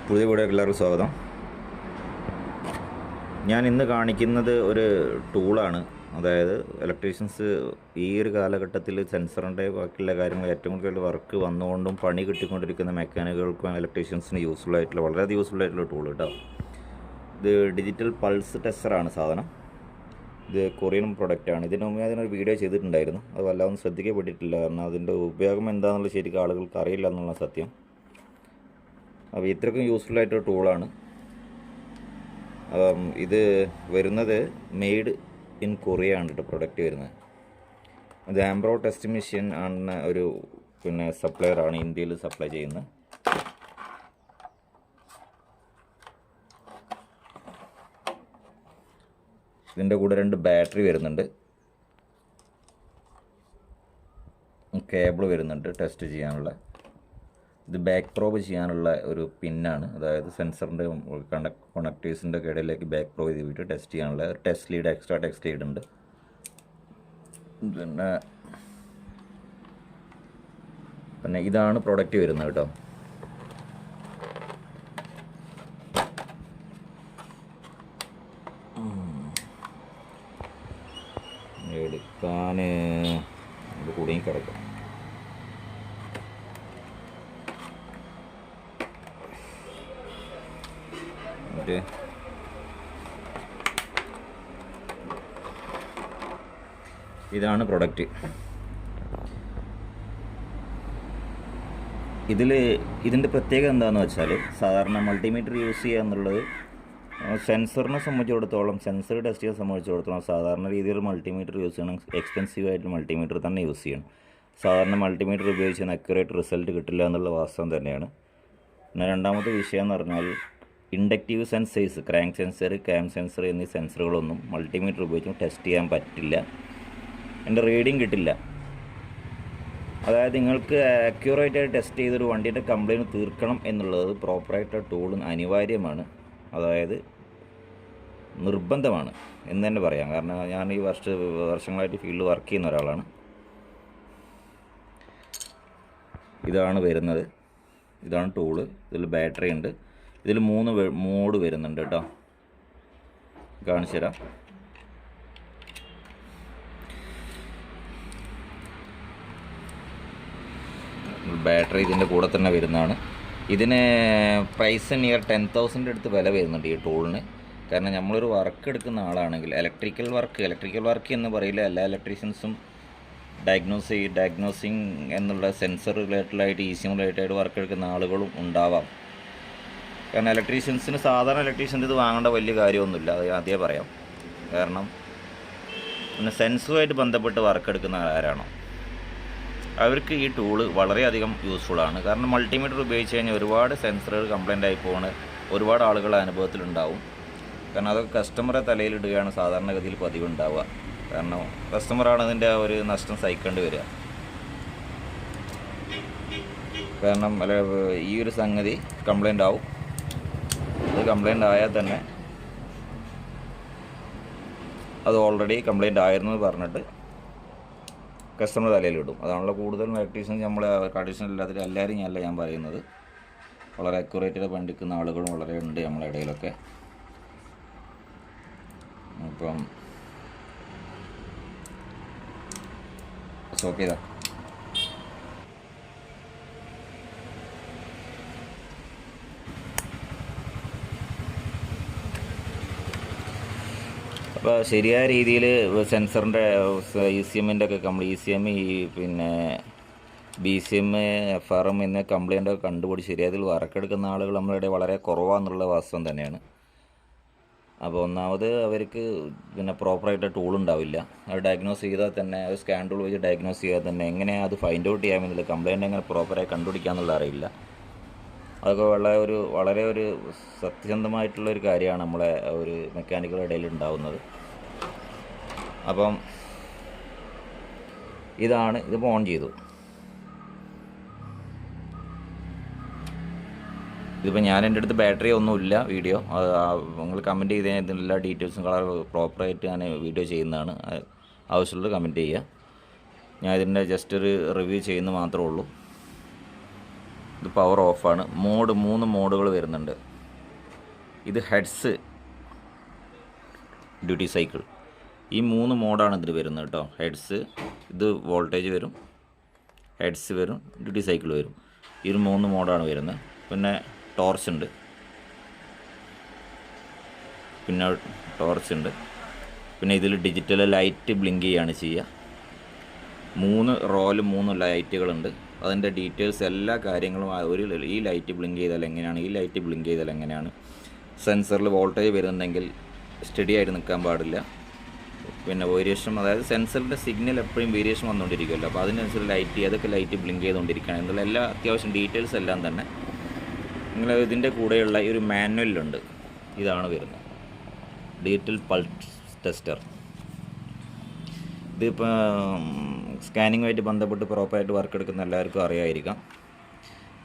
പുതിയ വീഡിയോക്ക് എല്ലാവർക്കും സ്വാഗതം. ഞാൻ ഇന്ന് കാണിക്കുന്നത് ഒരു ടൂളാണ്. അതായത് ഇലക്ട്രീഷ്യൻസ് ഈ ഒരു കാലഘട്ടത്തിൽ സെൻസറിൻ്റെ ബാക്കിയുള്ള കാര്യങ്ങൾ ഏറ്റവും കൂടുതൽ വർക്ക് വന്നുകൊണ്ടും പണി കിട്ടിക്കൊണ്ടിരിക്കുന്ന മെക്കാനിക്കുകൾക്കും ഇലക്ട്രീഷ്യൻസിന് യൂസ്ഫുൾ ആയിട്ടുള്ള വളരെയധികം യൂസ്ഫുൾ ആയിട്ടുള്ള ടൂൾ കേട്ടോ. ഇത് ഡിജിറ്റൽ പൾസ് ടെസ്റ്ററാണ് സാധനം. ഇത് കൊറിയൻ പ്രൊഡക്റ്റാണ്. ഇതിന് മുമ്പേ അതിനൊരു വീഡിയോ ചെയ്തിട്ടുണ്ടായിരുന്നു. അത് വല്ലാതെ ശ്രദ്ധിക്കപ്പെട്ടിട്ടില്ല, കാരണം അതിൻ്റെ ഉപയോഗം എന്താണെന്നുള്ള ശരിക്കും ആളുകൾക്ക് അറിയില്ല എന്നുള്ള സത്യം. അപ്പോൾ ഇത്രയ്ക്കും യൂസ്ഫുൾ ആയിട്ടൊരു ടൂളാണ്. ഇത് വരുന്നത് മെയ്ഡ് ഇൻ കൊറിയ ആണ് കേട്ടോ പ്രൊഡക്റ്റ് വരുന്നത്. ഇത് ആംബ്രോ ടെസ്റ്റ് മെഷീൻ ആണ് ഒരു സപ്ലയറാണ് ഇന്ത്യയിൽ സപ്ലൈ ചെയ്യുന്നത്. ഇതിൻ്റെ കൂടെ 2 ബാറ്ററി വരുന്നുണ്ട്, കേബിൾ വരുന്നുണ്ട് ടെസ്റ്റ് ചെയ്യാനുള്ള. ഇത് ബാക്ക് പ്രോബ് ചെയ്യാനുള്ള ഒരു പിന്നാണ്, അതായത് സെൻസറിൻ്റെ കണക്ടേഴ്സിൻ്റെ ഇടയിലേക്ക് ബാക്ക് പ്രോബ് ചെയ്തിട്ട് ടെസ്റ്റ് ചെയ്യാനുള്ള test lead, extra test lead ഉണ്ട്. പിന്നെ ഇതാണ് പ്രൊഡക്റ്റ് വരുന്നത് കേട്ടോ. എടുക്കാൻ ഇത് കുടുങ്ങി കിടക്കും. ഇതാണ് പ്രൊഡക്റ്റ്. ഇതിൻ്റെ പ്രത്യേകത എന്താണെന്ന് വെച്ചാൽ, സാധാരണ മൾട്ടിമീറ്റർ യൂസ് ചെയ്യുക എന്നുള്ളത് സെൻസറിനെ സംബന്ധിച്ചിടത്തോളം, സെൻസർ ടെസ്റ്റ് ചെയ്യാൻ സംബന്ധിച്ചിടത്തോളം സാധാരണ രീതിയിൽ മൾട്ടിമീറ്റർ യൂസ് ചെയ്യണം, എക്സ്പെൻസീവ് ആയിട്ട് മൾട്ടിമീറ്റർ തന്നെ യൂസ് ചെയ്യണം. സാധാരണ മൾട്ടിമീറ്റർ ഉപയോഗിച്ച് അക്യുറേറ്റ് റിസൾട്ട് കിട്ടില്ല എന്നുള്ള വാസ്തവം തന്നെയാണ്. പിന്നെ രണ്ടാമത്തെ വിഷയം എന്ന് പറഞ്ഞാൽ, inductive sensors, crank sensor, cam sensor എന്നീ സെൻസറുകളൊന്നും മൾട്ടിമീറ്റർ ഉപയോഗിച്ച് ടെസ്റ്റ് ചെയ്യാൻ പറ്റില്ല. അതിൻ്റെ റീഡിങ് കിട്ടില്ല. അതായത് നിങ്ങൾക്ക് അക്യൂറേറ്റായിട്ട് ടെസ്റ്റ് ചെയ്തൊരു വണ്ടീൻ്റെ കംപ്ലയിൻറ്റ് തീർക്കണം എന്നുള്ളത് പ്രോപ്പറായിട്ട് ടൂൾ അനിവാര്യമാണ്, അതായത് നിർബന്ധമാണ് എന്ന് തന്നെ പറയാം. കാരണം ഞാൻ ഈ വർഷങ്ങളായിട്ട് ഫീൽഡിൽ വർക്ക് ചെയ്യുന്ന ഒരാളാണ്. ഇതാണ് വരുന്നത്, ഇതാണ് ടൂള്. ഇതിൽ ബാറ്ററി ഉണ്ട്. ഇതിൽ 3 മോഡ് വരുന്നുണ്ട് കേട്ടോ, കാണിച്ചു തരാം. ബാറ്ററി ഇതിൻ്റെ കൂടെ തന്നെ വരുന്നതാണ്. ഇതിന് പ്രൈസ് നിയർ 10,000 അടുത്ത് വില വരുന്നുണ്ട് ഈ ടൂളിന്. കാരണം നമ്മളൊരു വർക്ക് എടുക്കുന്ന ആളാണെങ്കിൽ, ഇലക്ട്രിക്കൽ വർക്ക് എന്ന് പറയില്ല, എല്ലാ ഇലക്ട്രീഷ്യൻസും ഡയഗ്നോസിങ് എന്നുള്ള സെൻസർ റിലേറ്റഡായിട്ട് ECM റിലേറ്റഡ് വർക്ക് എടുക്കുന്ന ആളുകളും ഉണ്ടാവാം. കാരണം സാധാരണ ഇലക്ട്രീഷ്യൻസ് ഇത് വാങ്ങേണ്ട വലിയ കാര്യമൊന്നുമില്ല, അത് ആദ്യമേ പറയാം. കാരണം പിന്നെ സെൻസറുമായിട്ട് ബന്ധപ്പെട്ട് വർക്ക് എടുക്കുന്ന ആരാണോ അവർക്ക് ഈ ടൂള് വളരെയധികം യൂസ്ഫുള്ളാണ്. കാരണം മൾട്ടിമീറ്റർ ഉപയോഗിച്ച് കഴിഞ്ഞാൽ ഒരുപാട് സെൻസറുകൾ കംപ്ലൈൻ്റ് ആയി പോകുന്ന ഒരുപാട് ആളുകളുടെ അനുഭവത്തിലുണ്ടാവും. കാരണം അതൊക്കെ കസ്റ്റമറെ തലയിലിടുകയാണ് സാധാരണഗതിയിൽ പതിവുണ്ടാവുക. കാരണം കസ്റ്റമറാണ് അതിൻ്റെ ഒരു നഷ്ടം സഹിക്കേണ്ടി വരിക. കാരണം ഈ ഒരു സംഗതി കംപ്ലൈൻ്റ് ആവും. അത് കംപ്ലൈൻ്റ് ആയാൽ തന്നെ അത് ഓൾറെഡി കംപ്ലൈൻ്റ് ആയിരുന്നു എന്ന് പറഞ്ഞിട്ട് കസ്റ്റമർ തലയിലിടും. അതാണല്ലോ കൂടുതലും ഇലക്ട്രീഷ്യൻസ്, നമ്മൾ ട്രഡീഷണൽ എല്ലാവരും ഞാൻ പറയുന്നത്. വളരെ അക്യുറേറ്റായിട്ട് പണിക്കുന്ന ആളുകളും വളരെ ഉണ്ട് നമ്മളെ ഇടയിലൊക്കെ. അപ്പം ഓക്കെ ഇതാ. അപ്പോൾ ശരിയായ രീതിയിൽ സെൻസറിൻ്റെ ECMൻ്റെ ഒക്കെ ECM, BCM, FRM എന്ന കംപ്ലൈൻ്റ് ഒക്കെ കണ്ടുപിടിച്ച് ശരിയായതിൽ വർക്കെടുക്കുന്ന ആളുകൾ നമ്മളുടെ വളരെ കുറവാന്നുള്ള വാസ്തവം തന്നെയാണ്. അപ്പോൾ ഒന്നാമത് അവർക്ക് പ്രോപ്പറായിട്ട് ടൂൾ ഉണ്ടാവില്ല. അത് ഡയഗ്നോസ് ചെയ്താൽ തന്നെ, അത് സ്കാൻ ടൂൾ വെച്ച് ഡയഗ്നോസ് ചെയ്താൽ തന്നെ എങ്ങനെ അത് ഫൈൻഡ് ഔട്ട് ചെയ്യാമെന്നില്ല, കംപ്ലൈൻറ്റ് എങ്ങനെ പ്രോപ്പറായി കണ്ടുപിടിക്കാമെന്നുള്ള അറിയില്ല. അതൊക്കെ വളരെ ഒരു സത്യസന്ധമായിട്ടുള്ളൊരു കാര്യമാണ് നമ്മളെ ഒരു മെക്കാനിക്കുകളുടെ ഇടയിൽ ഉണ്ടാവുന്നത്. അപ്പം ഇതിപ്പോൾ ഓൺ ചെയ്തു. ഇതിപ്പോൾ എൻ്റെ അടുത്ത് ബാറ്ററി ഒന്നുമില്ല. വീഡിയോ നിങ്ങൾ കമൻറ്റ് ചെയ്ത് കഴിഞ്ഞാൽ ഇതിൻ്റെ എല്ലാ ഡീറ്റെയിൽസും പ്രോപ്പറായിട്ട് ഞാൻ വീഡിയോ ചെയ്യുന്നതാണ്. ആവശ്യമുള്ളത് കമൻറ്റ് ചെയ്യുക. ഞാൻ ഇതിൻ്റെ ജസ്റ്റ് ഒരു റിവ്യൂ ചെയ്യുന്നത് മാത്രമേ ഉള്ളൂ. ഇത് പവർ ഓഫാണ്. 3 മോഡുകൾ വരുന്നുണ്ട്. ഇത് ഹെഡ്സ് ഡ്യൂട്ടി സൈക്കിൾ. ഈ 3 മോഡാണ് ഇതിൽ വരുന്നത് കേട്ടോ. ഹെഡ്സ്, ഇത് വോൾട്ടേജ് വരും, ഹെഡ്സ് വരും, ഡ്യൂട്ടി സൈക്കിൾ വരും. ഈ 3 മോഡാണ് വരുന്നത്. പിന്നെ ടോർച്ച് ഉണ്ട്, പിന്നെ ഇതിൽ ഡിജിറ്റൽ ലൈറ്റ് ബ്ലിങ്ക് ചെയ്യാണ് ചെയ്യുക. 3 റോയിൽ 3 ലൈറ്റുകളുണ്ട്. അതിൻ്റെ ഡീറ്റെയിൽസ് എല്ലാ കാര്യങ്ങളും ഈ ലൈറ്റ് ബ്ലിങ്ക് ചെയ്താൽ എങ്ങനെയാണ്, ഈ ലൈറ്റ് ബ്ലിങ്ക് ചെയ്താൽ എങ്ങനെയാണ്, സെൻസറിൽ വോൾട്ടേജ് വരുന്നുണ്ടെങ്കിൽ സ്റ്റഡി ആയിട്ട് നിൽക്കാൻ പാടില്ല. പിന്നെ വേരിയേഷൻ, അതായത് സെൻസറിൻ്റെ സിഗ്നൽ എപ്പോഴും വേരിയേഷൻ വന്നുകൊണ്ടിരിക്കുമല്ലോ, അപ്പോൾ അതിനനുസരിച്ച് ലൈറ്റ് ഏതൊക്കെ ലൈറ്റ് ബ്ലിങ്ക് ചെയ്തുകൊണ്ടിരിക്കുകയാണ് എന്നുള്ള എല്ലാ അത്യാവശ്യം ഡീറ്റെയിൽസ് എല്ലാം തന്നെ നിങ്ങൾ ഇതിൻ്റെ കൂടെയുള്ള ഈ ഒരു മാനുവലിലുണ്ട്. ഇതാണ് വരുന്നത് ഡിജിറ്റൽ പൾസ് ടെസ്റ്റർ. ഇതിപ്പോൾ സ്കാനിങ്ങുമായിട്ട് ബന്ധപ്പെട്ട് പ്രോപ്പറായിട്ട് വർക്ക് എടുക്കുന്ന എല്ലാവർക്കും അറിയാമായിരിക്കാം.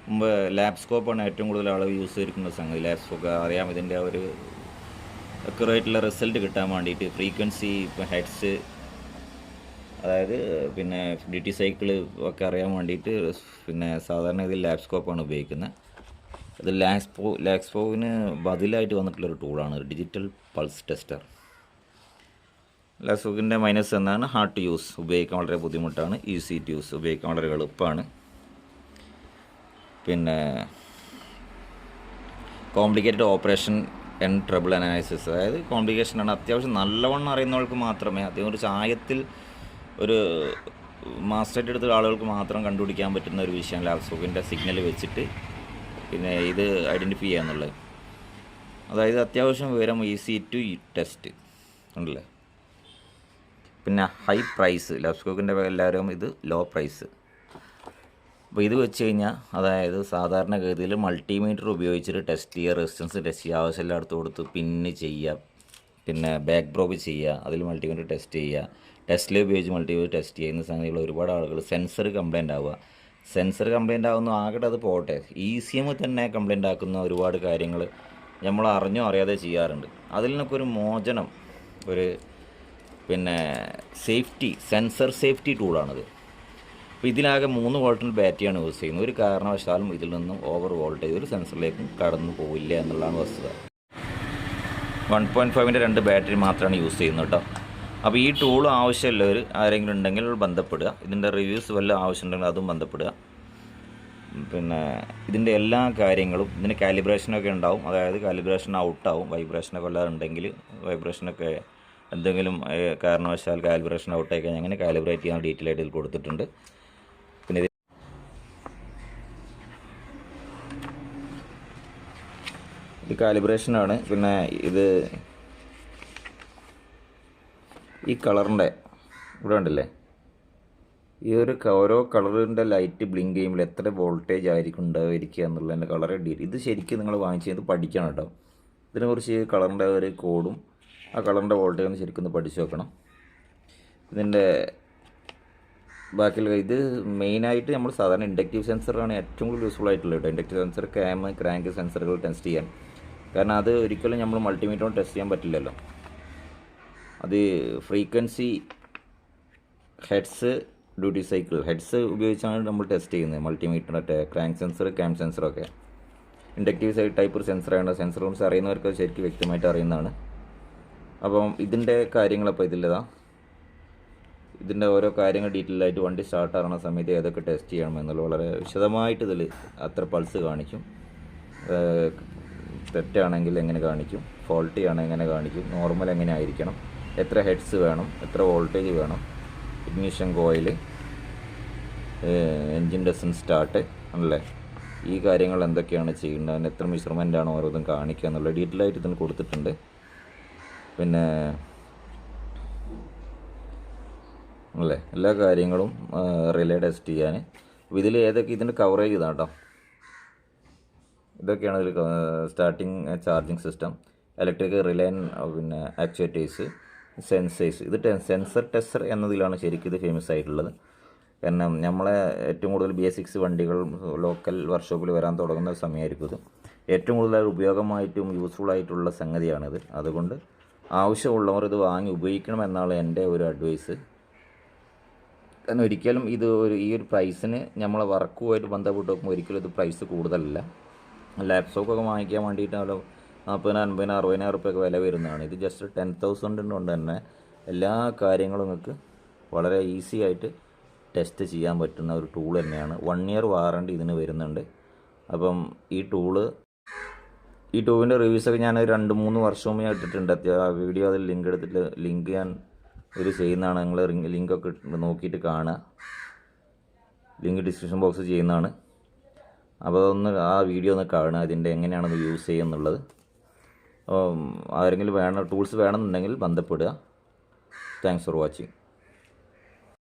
മുമ്പ് ലാബ്സ്കോപ്പാണ് ഏറ്റവും കൂടുതൽ ആളുകൾ യൂസ് ചെയ്തിരിക്കുന്ന സംഗതി. ലാബ്സ്കോപ്പ് അറിയാം, ഇതിൻ്റെ ഒരു അക്യുറേറ്റുള്ള റിസൾട്ട് കിട്ടാൻ വേണ്ടിയിട്ട് ഫ്രീക്വൻസി, ഇപ്പോൾ ഹെഡ്സ്, അതായത് പിന്നെ ഡ്യൂട്ടി സൈക്കിൾ ഒക്കെ അറിയാൻ വേണ്ടിയിട്ട് പിന്നെ സാധാരണ ഇതിൽ ലാബ്സ്കോപ്പാണ് ഉപയോഗിക്കുന്നത്. ഇത് ലാബ്സ്കോപ്പിന് ബദലായിട്ട് വന്നിട്ടുള്ളൊരു ടൂളാണ് ഡിജിറ്റൽ പൾസ് ടെസ്റ്റർ. ലാബ്സ്കോപ്പിൻ്റെ മൈനസ് എന്നാണ് ഹാർഡ് ടു യൂസ്, ഉപയോഗിക്കാൻ വളരെ ബുദ്ധിമുട്ടാണ്. ഈസി ടു യൂസ്, ഉപയോഗിക്കാൻ വളരെ എളുപ്പമാണ്. പിന്നെ complicated operation and trouble analysis, അതായത് കോംപ്ലിക്കേഷനാണ്. അത്യാവശ്യം നല്ലവണ്ണം അറിയുന്നവർക്ക് മാത്രമേ, അത്യാവശ്യം ഒരു ചായത്തിൽ ഒരു മാസ്റ്ററേറ്റ് എടുത്ത ആളുകൾക്ക് മാത്രം കണ്ടുപിടിക്കാൻ പറ്റുന്ന ഒരു വിഷയം ലാബ്സ്കോപ്പിൻ്റെ സിഗ്നൽ വെച്ചിട്ട് പിന്നെ ഇത് ഐഡൻറ്റിഫൈ ചെയ്യാന്നുള്ളത്. അതായത് അത്യാവശ്യം വിവരം, ഈസി ടു ടെസ്റ്റ് ഉണ്ടല്ലേ. പിന്നെ ഹൈ പ്രൈസ്, ലാബ്സ്കോപ്പിൻ്റെ എല്ലാവരും ഇത് ലോ പ്രൈസ്. അപ്പോൾ ഇത് വെച്ച് കഴിഞ്ഞാൽ, അതായത് സാധാരണഗതിയിൽ മൾട്ടിമീറ്റർ ഉപയോഗിച്ചിട്ട് ടെസ്റ്റ് ചെയ്യുക, റെസിസ്റ്റൻസ് ടെസ്റ്റ് ചെയ്യുക, ആവശ്യമില്ലാത്ത കൊടുത്ത് പിന്ന് ചെയ്യുക, പിന്നെ ബാക്ക് പ്രോബ് ചെയ്യുക, അതിൽ മൾട്ടിമീറ്റർ ടെസ്റ്റ് ചെയ്യുക, ടെസ്റ്റിൽ ഉപയോഗിച്ച് മൾട്ടിമീറ്റർ ടെസ്റ്റ് ചെയ്യുന്ന സംഗതികൾ ഒരുപാട് ആളുകൾ. സെൻസർ കംപ്ലൈൻ്റ് ആവുക, സെൻസർ കംപ്ലൈൻ്റ് ആകുന്നു ആകട്ടെ, അത് പോട്ടെ, ECM തന്നെ കംപ്ലൈൻ്റ് ആക്കുന്ന ഒരുപാട് കാര്യങ്ങൾ നമ്മൾ അറിഞ്ഞോ അറിയാതെ ചെയ്യാറുണ്ട്. അതിൽ നിന്നൊക്കെ ഒരു മോചനം, ഒരു പിന്നെ സേഫ്റ്റി, സെൻസർ സേഫ്റ്റി ടൂളാണിത്. അപ്പോൾ ഇതിലാകെ 3 വോൾട്ടിൻ്റെ ബാറ്ററിയാണ് യൂസ് ചെയ്യുന്നത്. ഒരു കാരണവശാലും ഇതിൽ നിന്നും ഓവർ വോൾട്ടേജ് ഒരു സെൻസറിലേക്കും കടന്നു പോവില്ല എന്നുള്ളതാണ് വസ്തുത. 1.5ൻ്റെ 2 ബാറ്ററി മാത്രമാണ് യൂസ് ചെയ്യുന്നത് കേട്ടോ. അപ്പോൾ ഈ ടൂൾ ആവശ്യമുള്ളവർ ആരെങ്കിലും ഉണ്ടെങ്കിൽ ബന്ധപ്പെടുക. ഇതിൻ്റെ റിവ്യൂസ് വല്ല ആവശ്യമുണ്ടെങ്കിൽ അതും ബന്ധപ്പെടുക. പിന്നെ ഇതിൻ്റെ എല്ലാ കാര്യങ്ങളും, ഇതിന് കാലിബ്രേഷനൊക്കെ ഉണ്ടാവും. അതായത് കാലിബ്രേഷൻ ഔട്ടാവും, വൈബ്രേഷനൊക്കെ ഉള്ളത് ഉണ്ടെങ്കിൽ, വൈബ്രേഷനൊക്കെ എന്തെങ്കിലും കാരണവശാൽ കാലിബ്രേഷൻ ഔട്ടായി കഴിഞ്ഞാൽ അങ്ങനെ കാലിബ്രേറ്റ് ചെയ്യാൻ ഡീറ്റെയിൽ ആയിട്ട് ഇതിൽ കൊടുത്തിട്ടുണ്ട്. പിന്നെ ഇത് കാലിബ്രേഷനാണ്. പിന്നെ ഇത് ഈ കളറിൻ്റെ ഇവിടെ ഉണ്ടല്ലേ, ഈ ഒരു ഓരോ കളറിൻ്റെ ലൈറ്റ് ബ്ലിങ്ക് ചെയ്യുമ്പോൾ എത്ര വോൾട്ടേജ് ആയിരിക്കും ഉണ്ടായിരിക്കുക എന്നുള്ളതിൻ്റെ കളറ് ഇത് ശരിക്കും നിങ്ങൾ വാങ്ങിച്ച് ഇത് പഠിക്കണം കേട്ടോ. ഇതിനെക്കുറിച്ച് കളറിൻ്റെ ഒരു കോഡും ആ കളറിൻ്റെ വോൾട്ടേജ് ഒന്ന് ശരിക്കും ഒന്ന് പഠിച്ചു വെക്കണം. ഇതിൻ്റെ ബാക്കിയുള്ള ഇത് മെയിനായിട്ട് നമ്മൾ സാധാരണ ഇൻഡക്റ്റീവ് സെൻസറാണ് ഏറ്റവും കൂടുതൽ യൂസ്ഫുൾ ആയിട്ടുള്ളത് കേട്ടോ. ഇൻഡക്റ്റീവ് സെൻസർ, ക്രാങ്ക് സെൻസറുകൾ ടെസ്റ്റ് ചെയ്യാൻ. കാരണം അത് ഒരിക്കലും നമ്മൾ മൾട്ടിമീറ്റർ ടെസ്റ്റ് ചെയ്യാൻ പറ്റില്ലല്ലോ. അത് frequency, hertz, duty cycle, hertz ഉപയോഗിച്ചാണ് നമ്മൾ ടെസ്റ്റ് ചെയ്യുന്നത്. മൾട്ടിമീറ്റർ, ക്രാങ്ക് സെൻസർ, ക്യാം സെൻസറൊക്കെ ഇൻഡക്റ്റീവ് ടൈപ്പ് ഒരു സെൻസറാണ്. സെൻസർ റൂംസ് അറിയുന്നവർക്ക് ശരിക്കും വ്യക്തമായിട്ട് അറിയുന്നതാണ്. അപ്പം ഇതിൻ്റെ കാര്യങ്ങളപ്പോൾ ഇതിൻ്റെ ഓരോ കാര്യങ്ങൾ ഡീറ്റെയിൽ ആയിട്ട് വണ്ടി സ്റ്റാർട്ട് ആകുന്ന സമയത്ത് ഏതൊക്കെ ടെസ്റ്റ് ചെയ്യണം എന്നുള്ളത് വളരെ വിശദമായിട്ട് ഇതിൽ അത്ര പൾസ് കാണിക്കും. തെറ്റാണെങ്കിൽ എങ്ങനെ കാണിക്കും, ഫോൾട്ടി ആണെങ്കിൽ എങ്ങനെ കാണിക്കും, നോർമൽ എങ്ങനെ ആയിരിക്കണം, എത്ര ഹെഡ്സ് വേണം, എത്ര വോൾട്ടേജ് വേണം, ignition coil, engine doesn't start ആണല്ലേ, ഈ കാര്യങ്ങൾ എന്തൊക്കെയാണ് ചെയ്യുന്നത്, അതിന് എത്ര മെഷർമെൻറ്റാണ് ഓരോന്നും കാണിക്കുക എന്നുള്ള ഡീറ്റെയിൽ ആയിട്ട് ഇതിന് കൊടുത്തിട്ടുണ്ട്. പിന്നെ അല്ലേ എല്ലാ കാര്യങ്ങളും റിലേ ടെസ്റ്റ് ചെയ്യാൻ. അപ്പോൾ ഇതിൽ ഏതൊക്കെ ഇതിൻ്റെ കവറേജ് ഇതാണ് കേട്ടോ. ഇതൊക്കെയാണ് ഇതിൽ starting charging system, electric relay, പിന്നെ ആക്ച്വേറ്റേഴ്സ്, സെൻസേഴ്സ്. ഇത് സെൻസർ ടെസ്റ്റർ എന്നതിലാണ് ശരിക്കും ഇത് ഫേമസ് ആയിട്ടുള്ളത്. കാരണം നമ്മളെ ഏറ്റവും കൂടുതൽ BS6 വണ്ടികൾ ലോക്കൽ വർക്ക്ഷോപ്പിൽ വരാൻ തുടങ്ങുന്ന സമയമായിരിക്കും ഇത്. ഏറ്റവും കൂടുതൽ ഉപയോഗമായിട്ടും യൂസ്ഫുൾ ആയിട്ടുള്ള സംഗതിയാണിത്. അതുകൊണ്ട് ആവശ്യമുള്ളവർ ഇത് വാങ്ങി ഉപയോഗിക്കണമെന്നാണ് എൻ്റെ ഒരു അഡ്വൈസ്. കാരണം ഒരിക്കലും ഇത് ഈ ഒരു പ്രൈസിന് നമ്മളെ വർക്കുമായിട്ട് ബന്ധപ്പെട്ട് നോക്കുമ്പോൾ ഒരിക്കലും ഇത് പ്രൈസ് കൂടുതലല്ല. ലാപ്ടോപ്പൊക്കെ വാങ്ങിക്കാൻ വേണ്ടിയിട്ടാണല്ലോ 40,000, 50,000, 60,000 റുപ്യൊക്കെ വില വരുന്നതാണ്. ഇത് ജസ്റ്റ് 10,000 കൊണ്ട് തന്നെ എല്ലാ കാര്യങ്ങളും നിങ്ങൾക്ക് വളരെ ഈസി ആയിട്ട് ടെസ്റ്റ് ചെയ്യാൻ പറ്റുന്ന ഒരു ടൂൾ തന്നെയാണ്. 1 ഇയർ വാറണ്ടി ഇതിന് വരുന്നുണ്ട്. അപ്പം ഈ ടൂളിൻ്റെ റിവ്യൂസൊക്കെ ഞാൻ 2-3 വർഷം മുമ്പ് ഞാൻ ഇട്ടിട്ടുണ്ട്. ആ വീഡിയോ അതിൽ ലിങ്ക് ഞാൻ ചെയ്യുന്നതാണ്. നിങ്ങൾ ലിങ്കൊക്കെ നോക്കിയിട്ട് കാണുക. ലിങ്ക് ഡിസ്ക്രിപ്ഷൻ ബോക്സ് ചെയ്യുന്നതാണ്. അപ്പോൾ ആ വീഡിയോ ഒന്ന് കാണുക, ഇതിൻ്റെ എങ്ങനെയാണത് യൂസ് ചെയ്യുന്നുള്ളത്. ആരെങ്കിലും ടൂൾസ് വേണമെന്നുണ്ടെങ്കിൽ ബന്ധപ്പെടുക. Thanks for watching.